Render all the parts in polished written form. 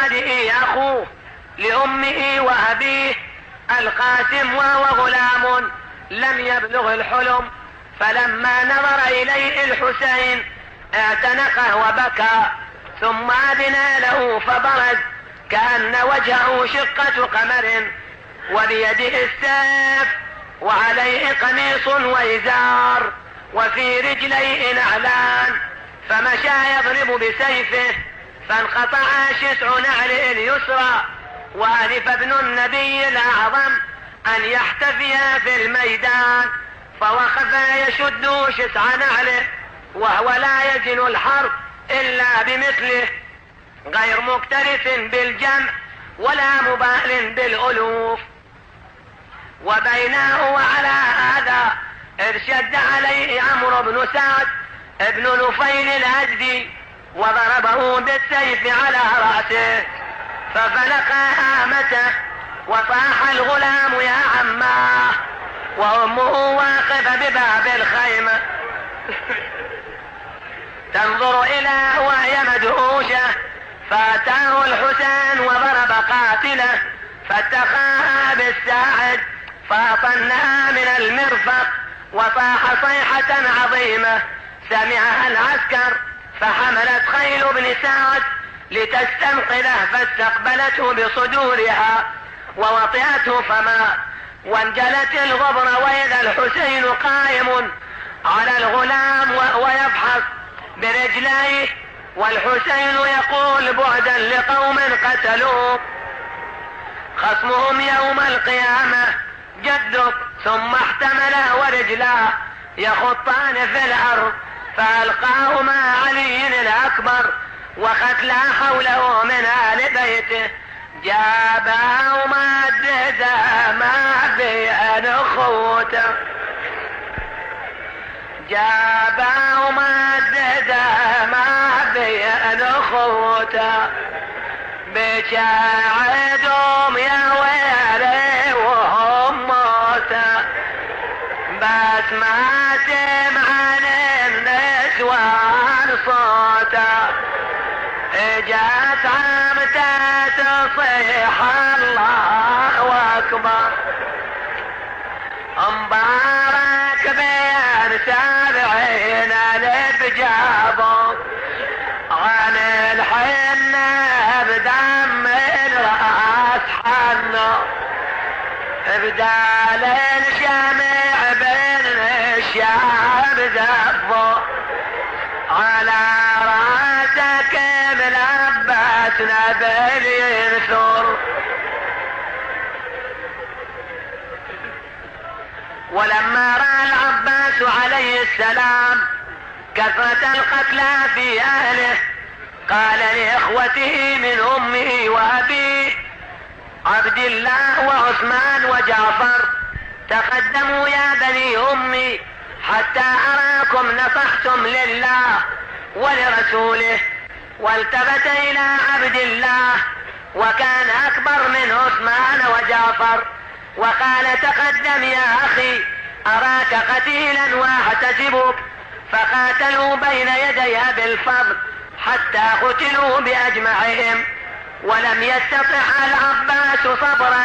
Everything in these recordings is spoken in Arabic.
بعده أخوه لأمه وأبيه القاسم، وهو غلام لم يبلغ الحلم. فلما نظر إليه الحسين اعتنقه وبكى، ثم أذن له فبرز كأن وجهه شقة قمر، وبيده السيف، وعليه قميص وإزار، وفي رجليه نعلان، فمشى يضرب بسيفه، فانقطع شسع نعله اليسرى. وألف ابن النبي الأعظم أن يحتفي في الميدان، فوقف يشد شسع نعله، وهو لا يزن الحرب إلا بمثله، غير مكترث بالجمع ولا مبال بالألوف. وبينه وعلى هذا إذ شد عليه عمرو بن سعد ابن نفيل الأزدي، وضربه بالسيف على رأسه، ففلق هامته، وصاح الغلام يا عماه، وأمه واقفة بباب الخيمة تنظر إليه وهي مدهوشة. فأتاه الحسين وضرب قاتله، فاتخاها بالساعد، فأطنها من المرفق، وصاح صيحة عظيمة سمعها العسكر، فحملت خيل بن سعد لتستنقذه، فاستقبلته بصدورها ووطئته فمات، وانجلت الغبر، وإذا الحسين قائم على الغلام وهو يبحث برجليه، والحسين يقول بعدا لقوم قتلوه خصمهم يوم القيامة جدك. ثم احتمله ورجلاه يخطان في الأرض، فألقاهما علي الأكبر وقتلى حوله من آل بيته، جابهما الدهزة ما بين أخوته، جابهما الدهزة ما بين أخوته، بشاعدهم يا ويلي وهم موتى، بس ما سمعن النسوان صوتا، اجت عمته تصيح الله اكبر، مبارك بين 70 ألف جابوا عن الحنة بدم الراس حنو، بدال الشمع بين الشعب زفوا، على راسك ملبس نبل ينثر. ولما رأى العباس عليه السلام كثرة القتلى في أهله، قال لإخوته من أمه وأبيه عبد الله وعثمان وجعفر: تقدموا يا بني أمي حتى أراكم نصحتم لله ولرسوله. والتفت إلى عبد الله وكان أكبر من عثمان وجعفر، وقال: تقدم يا أخي، أراك قتيلا وأحتسبك. فقاتلوا بين يديها بالفضل حتى قتلوا بأجمعهم، ولم يستطع العباس صبرا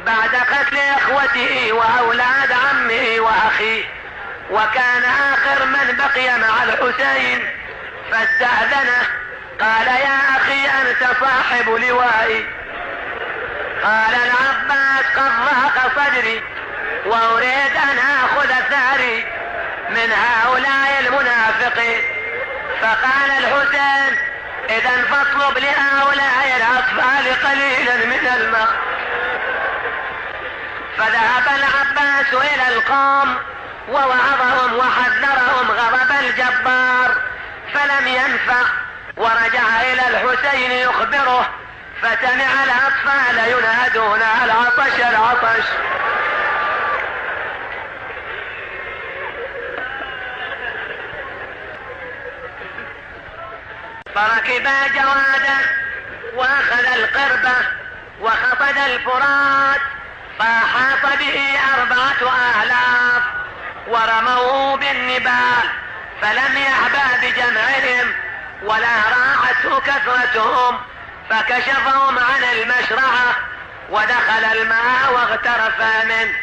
بعد قتل إخوته وأولاد عمه وأخيه، وكان آخر من بقي مع الحسين، فاستأذنه قال: يا أخي أنت صاحب لوائي. قال العباس: قد ضاق صدري وأريد أن آخذ ثاري من هؤلاء المنافقين. فقال الحسين: إذا فاطلب لهؤلاء الأطفال قليلا من الماء. فذهب العباس إلى القوم ووعظهم وحذرهم غضب الجبار، فلم ينفع، ورجع إلى الحسين يخبره، فسمع الأطفال ينادون: العطش العطش. فركب جوادا واخذ القربة وخفض الفرات، فاحاط به 4000 ورموه بالنبال، فلم يعبأ بجمعهم ولا راعته كثرتهم، فكشفهم عن المشرعة ودخل الماء واغترف منه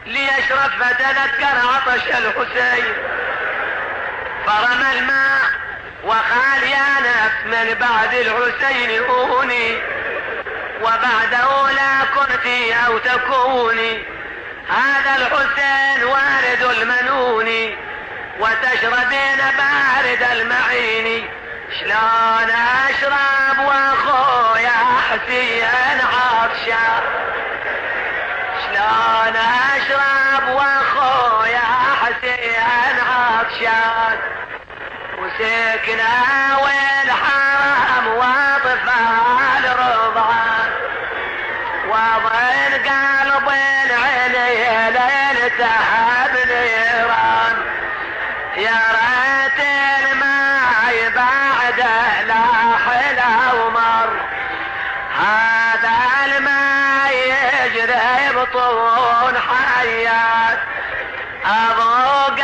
ليشرب، فتذكر عطش الحسين فرمى الماء وقال يا نفس من بعد الحسين أوني، وبعده لا كنت أو تكوني، هذا الحسين وارد المنون وتشربين بارد المعين، شلون أشرب وأخويا حسين عطشان، شلون أشرب وأخويا حسين عطشان، وسكنة والحرم واطفال رضعان، وضن قلب العلي ليلتهب نيران، يا ريت الماي بعده لا حلا ومر، هذا الماي يجري بطون حيات، أبوك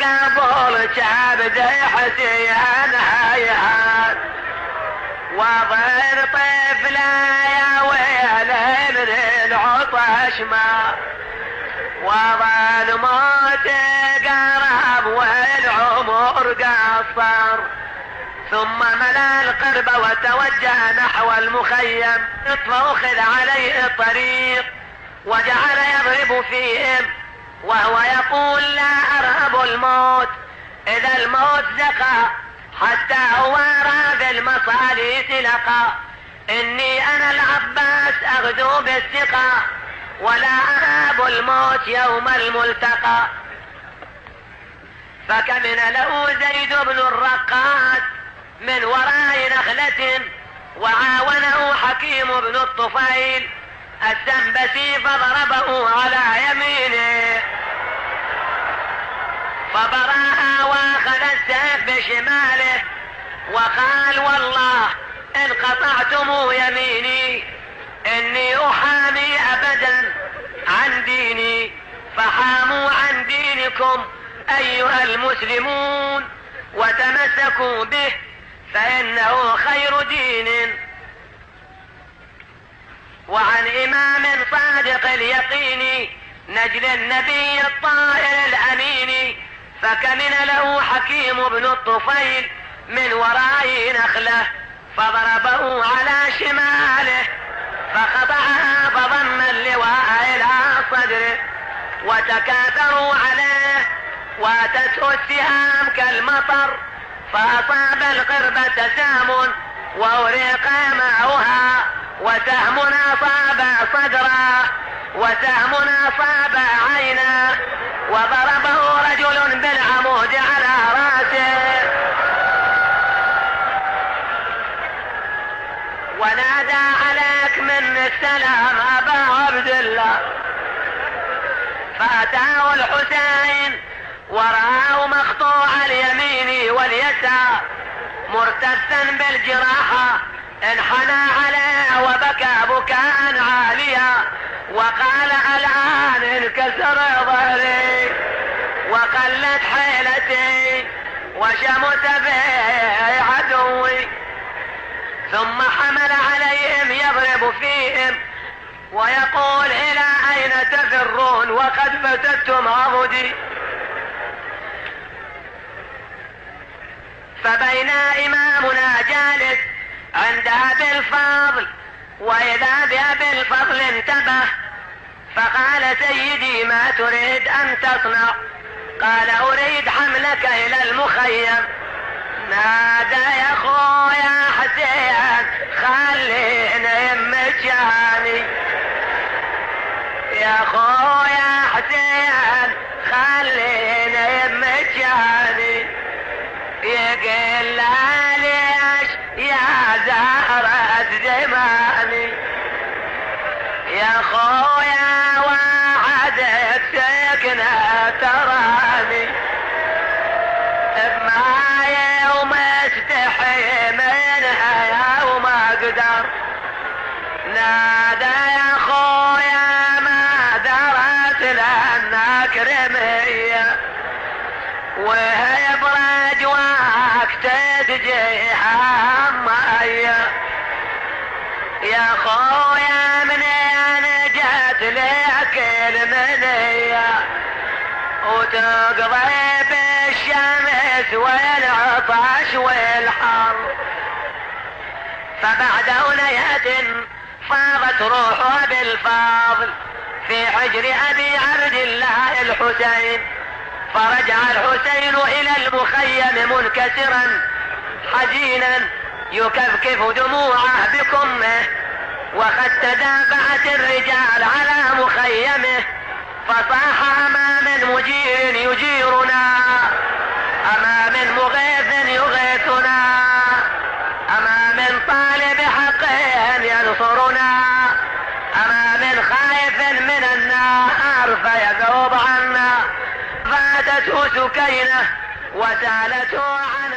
قبل كبد حسين هيهات، وظل طفله يا ويل من العطش ما، وظل موت قرب والعمر قصر، ثم ملا القرب وتوجه نحو المخيم، فأخذ عليه الطريق وجعل يضرب فيهم وهو يقول لا أرهب الموت، إذا الموت زقى حتى هو راب المصاليت لقى، إني أنا العباس أغدو بالثقة ولا أهاب الموت يوم الملتقى. فكمن له زيد بن الرقاص من وراء نخلة، وعاونه حكيم بن الطفيل السنبسي فضربه على يمينه، فبرأها واخذ السيف بشماله وقال والله إن قطعتم يميني إني أحامي أبدا عن ديني، فحاموا عن دينكم أيها المسلمون وتمسكوا به فإنه خير دين. وعن إمام صادق اليقين نجل النبي الطائر الأمين، فكمن له حكيم بن الطفيل من وراء نخلة، فضربه على شماله فخضعها فضم اللواء إلى صدره، وتكاثروا عليه واتته السهام كالمطر، فأصاب القربة سهم وأريق ماؤها، وسهم أصاب صدرا وسهم أصاب عينا، وضربه رجل بالعمود على راسه ونادى عليك من السلام أبا عبد الله، فأتاه الحسين ورآه مقطوع اليمين واليسار مرتثا بالجراحة، انحنى عليه وبكى بكاء عاليا وقال الآن انكسر ظهري وقلت حيلتي وشمت به عدوي، ثم حمل عليهم يضرب فيهم ويقول إلى أين تفرون وقد فتتم عضدي. فبين إمامنا جالس عند أبي الفضل، وإذا بأبي الفضل انتبه فقال سيدي ما تريد أن تصنع؟ قال أريد حملك إلى المخيم. نادى يا خويا حسين خليني مجاني، يا خويا حسين خليني مجاني، يقول ليش يا زهرة زماني، يا خويا وعدك سكنة تراني بماي ومستحي منها يا وما اقدر. نادى يا خويا ما درت لانك رمية وهي برجواك تتجيها مية، يا خويا مني انا جات لك المنية وتقضي بالشمس والعطش والحر. فبعد أنية فاضت روحها بالفاضل في حجر أبي عبد الله الحسين. فرجع الحسين إلى المخيم منكسرا حزينا يكفكف دموعه بكمه، وقد تدافعت الرجال على مخيمه. فصاح أمام مجير يجيرنا، أمام مغيث يغيثنا، أمام طالب حق ينصرنا، أمام خائف من النار فيذوب عنا. فاتته سكينة وسالته عن